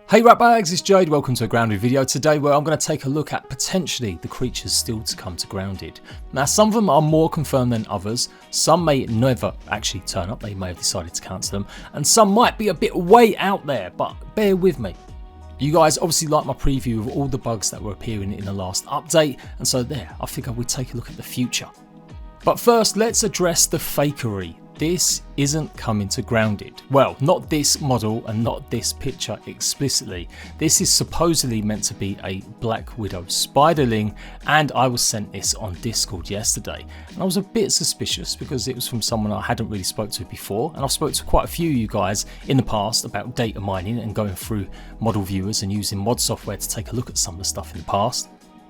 Hey ratbags, it's Jade, welcome to a Grounded video today where I'm going to take a look at potentially the creatures still to come to Grounded. Now some of them are more confirmed than others, some may never actually turn up, they may have decided to cancel them, and some might be a bit way out there, but bear with me. You guys obviously like my preview of all the bugs that were appearing in the last update, and so there, I figure we'd take a look at the future. But first, let's address the fakery. This isn't coming to Grounded. Well, not this model and not this picture explicitly. This is supposedly meant to be a Black Widow spiderling, and I was sent this on Discord yesterday. And I was a bit suspicious because it was from someone I hadn't really spoke to before, and I've spoke to quite a few of you guys in the past about data mining and going through model viewers and using mod software to take a look at some of the stuff in the past.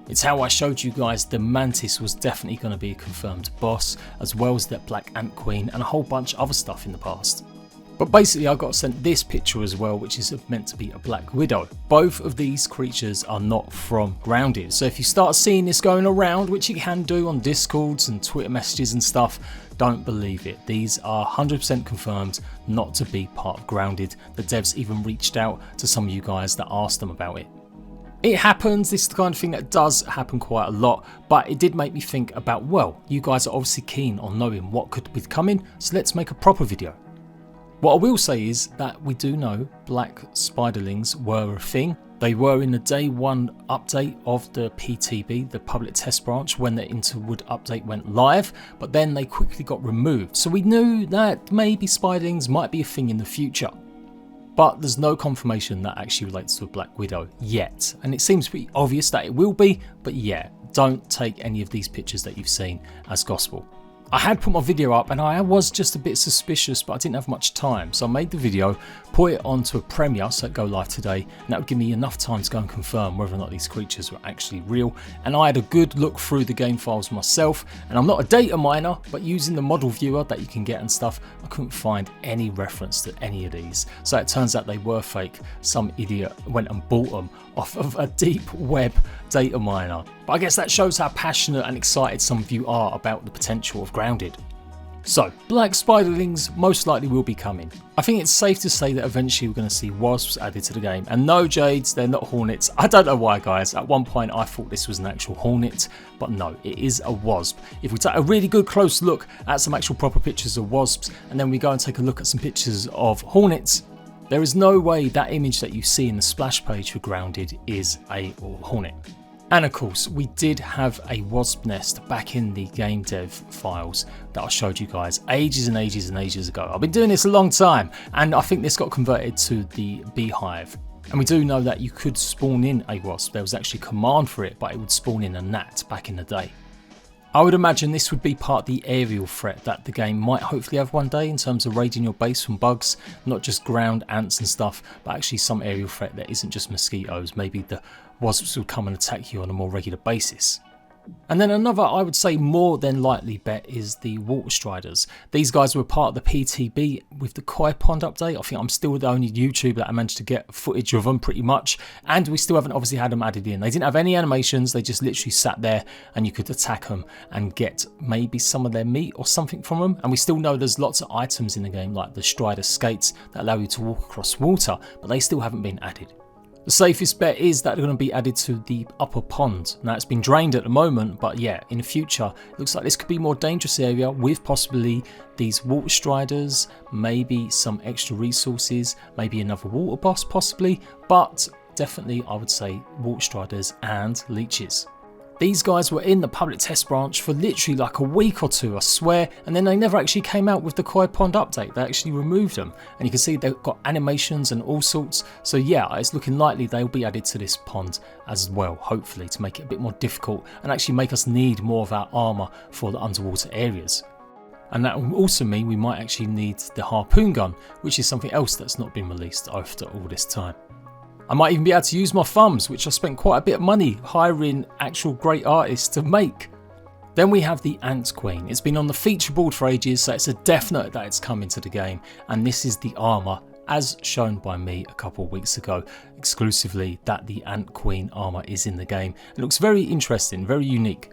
It's how I showed you guys the Mantis was definitely going to be a confirmed boss, as well as that Black Ant Queen and a whole bunch of other stuff in the past. But basically I got sent this picture as well, which is meant to be a Black Widow. Both of these creatures are not from Grounded, so if you start seeing this going around, which you can do on Discords and Twitter messages and stuff, don't believe it. These are 100% confirmed not to be part of Grounded. The devs even reached out to some of you guys that asked them about it. It happens, this is the kind of thing that does happen quite a lot, but it did make me think about, well, you guys are obviously keen on knowing what could be coming, so let's make a proper video. What I will say is that we do know black spiderlings were a thing. They were in the day one update of the PTB, the public test branch, when the Interwood update went live, but then they quickly got removed. So we knew that maybe spiderlings might be a thing in the future. But there's no confirmation that actually relates to a Black Widow yet. And it seems pretty obvious that it will be, but yeah, don't take any of these pictures that you've seen as gospel. I had put my video up and I was just a bit suspicious, but I didn't have much time. So I made the video, put it onto a premiere so it go live today, and that would give me enough time to go and confirm whether or not these creatures were actually real. And I had a good look through the game files myself, and I'm not a data miner, but using the model viewer that you can get and stuff, I couldn't find any reference to any of these. So it turns out they were fake. Some idiot went and bought them off of a deep web data miner. But I guess that shows how passionate and excited some of you are about the potential of Grounded. So, black spiderlings most likely will be coming. I think it's safe to say that eventually we're going to see wasps added to the game. And no, Jades, they're not hornets. I don't know why, guys. At one point I thought this was an actual hornet, but no, it is a wasp. If we take a really good close look at some actual proper pictures of wasps, and then we go and take a look at some pictures of hornets, there is no way that image that you see in the splash page for Grounded is a hornet. And of course, we did have a Wasp Nest back in the game dev files that I showed you guys ages and ages and ages ago. I've been doing this a long time, and I think this got converted to the beehive. And we do know that you could spawn in a wasp. There was actually a command for it, but it would spawn in a gnat back in the day. I would imagine this would be part of the aerial threat that the game might hopefully have one day in terms of raiding your base from bugs, not just ground ants and stuff, but actually some aerial threat that isn't just mosquitoes. Maybe the wasps would come and attack you on a more regular basis. And then another, I would say more than likely bet is the water striders. These guys were part of the PTB with the koi pond update. I think I'm still the only YouTuber that I managed to get footage of them pretty much, and we still haven't obviously had them added in. They didn't have any animations, they just literally sat there and you could attack them and get maybe some of their meat or something from them. And we still know there's lots of items in the game like the strider skates that allow you to walk across water, but they still haven't been added. The safest bet is that they're going to be added to the upper pond. Now it's been drained at the moment, but yeah, in the future, it looks like this could be a more dangerous area with possibly these water striders, maybe some extra resources, maybe another water boss possibly, but definitely I would say water striders and leeches. These guys were in the public test branch for literally like a week or two, I swear, and then they never actually came out with the koi pond update. They actually removed them, and you can see they've got animations and all sorts. So yeah, it's looking likely they'll be added to this pond as well, hopefully, to make it a bit more difficult and actually make us need more of our armor for the underwater areas. And that will also mean we might actually need the harpoon gun, which is something else that's not been released after all this time. I might even be able to use my thumbs, which I spent quite a bit of money hiring actual great artists to make. Then we have the Ant Queen. It's been on the feature board for ages, so it's a definite that it's coming to the game. And this is the armour, as shown by me a couple of weeks ago, exclusively, that the Ant Queen armour is in the game. It looks very interesting, very unique.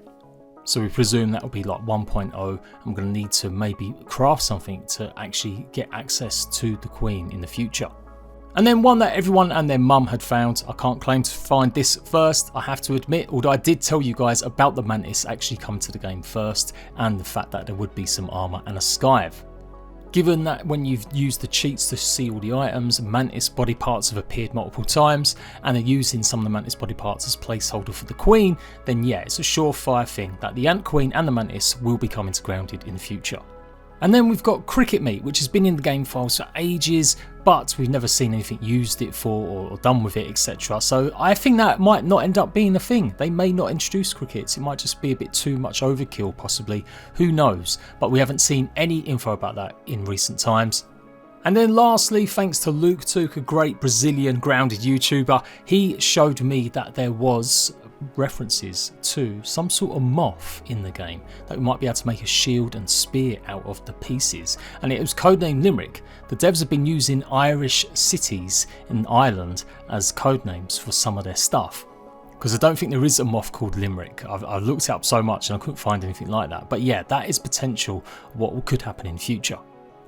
So we presume that will be like 1.0. I'm going to need to maybe craft something to actually get access to the Queen in the future. And then one that everyone and their mum had found. I can't claim to find this first, I have to admit, although I did tell you guys about the Mantis actually coming to the game first, and the fact that there would be some armour and a scythe. Given that when you've used the cheats to see all the items, Mantis body parts have appeared multiple times, and they're using some of the Mantis body parts as placeholder for the Queen, then yeah, it's a surefire thing that the Ant Queen and the Mantis will be coming to Grounded in the future. And then we've got Cricket Meat, which has been in the game files for ages, but we've never seen anything used it for or done with it, etc. So I think that might not end up being a thing. They may not introduce crickets. It might just be a bit too much overkill, possibly. Who knows? But we haven't seen any info about that in recent times. And then lastly, thanks to Luke Took, a great Brazilian Grounded YouTuber, he showed me that there was references to some sort of moth in the game that we might be able to make a shield and spear out of the pieces, and it was codenamed Limerick. The devs have been using Irish cities in Ireland as codenames for some of their stuff, because I don't think there is a moth called Limerick. I've looked it up so much and I couldn't find anything like that, but yeah, that is potential what could happen in future.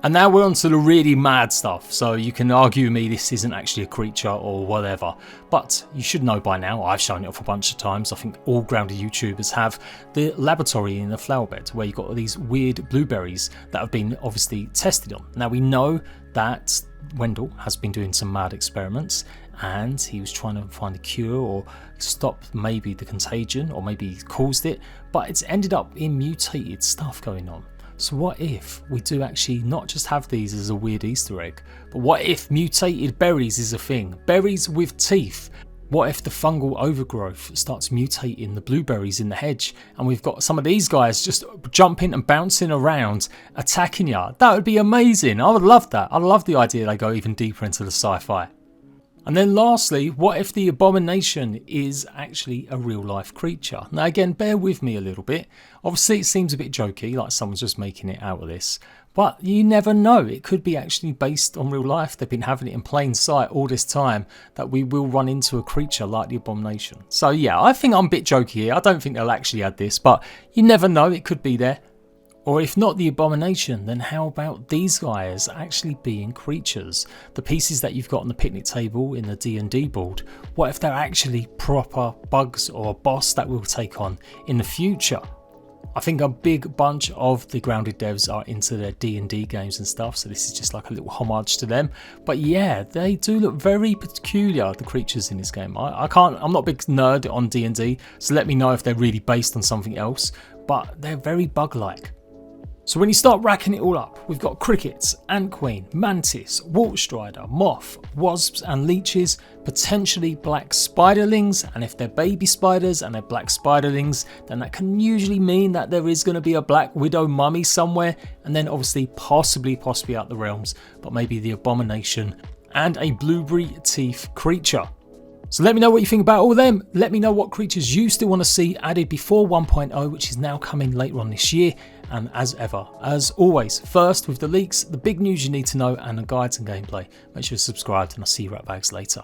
And now we're on to the really mad stuff, so you can argue with me this isn't actually a creature or whatever, but you should know by now, I've shown it off a bunch of times, I think all Grounded YouTubers have, the laboratory in the flower bed where you've got all these weird blueberries that have been obviously tested on. Now we know that Wendell has been doing some mad experiments and he was trying to find a cure or stop maybe the contagion, or maybe he caused it, but it's ended up in mutated stuff going on. So what if we do actually not just have these as a weird Easter egg, but what if mutated berries is a thing? Berries with teeth. What if the fungal overgrowth starts mutating the blueberries in the hedge and we've got some of these guys just jumping and bouncing around attacking you? That would be amazing. I would love that. I love the idea they go even deeper into the sci-fi. And then lastly, what if the Abomination is actually a real life creature? Now again, bear with me a little bit. Obviously it seems a bit jokey, like someone's just making it out of this. But you never know, it could be actually based on real life. They've been having it in plain sight all this time that we will run into a creature like the Abomination. So yeah, I think I'm a bit jokey here. I don't think they'll actually add this, but you never know, it could be there. Or if not the Abomination, then how about these guys actually being creatures? The pieces that you've got on the picnic table in the D&D board, what if they're actually proper bugs or a boss that we'll take on in the future? I think a big bunch of the Grounded devs are into their D&D games and stuff, so this is just like a little homage to them. But yeah, they do look very peculiar, the creatures in this game. I'm not a big nerd on D&D, so let me know if they're really based on something else, but they're very bug-like. So when you start racking it all up, we've got crickets, ant queen, mantis, waltstrider, moth, wasps and leeches, potentially black spiderlings, and if they're baby spiders and they're black spiderlings, then that can usually mean that there is going to be a black widow mummy somewhere, and then obviously possibly out the realms, but maybe the Abomination and a blueberry teeth creature. So let me know what you think about all of them. Let me know what creatures you still want to see added before 1.0, which is now coming later on this year. And as ever, as always, first with the leaks, the big news you need to know, and the guides and gameplay. Make sure you're subscribed, and I'll see you right back later.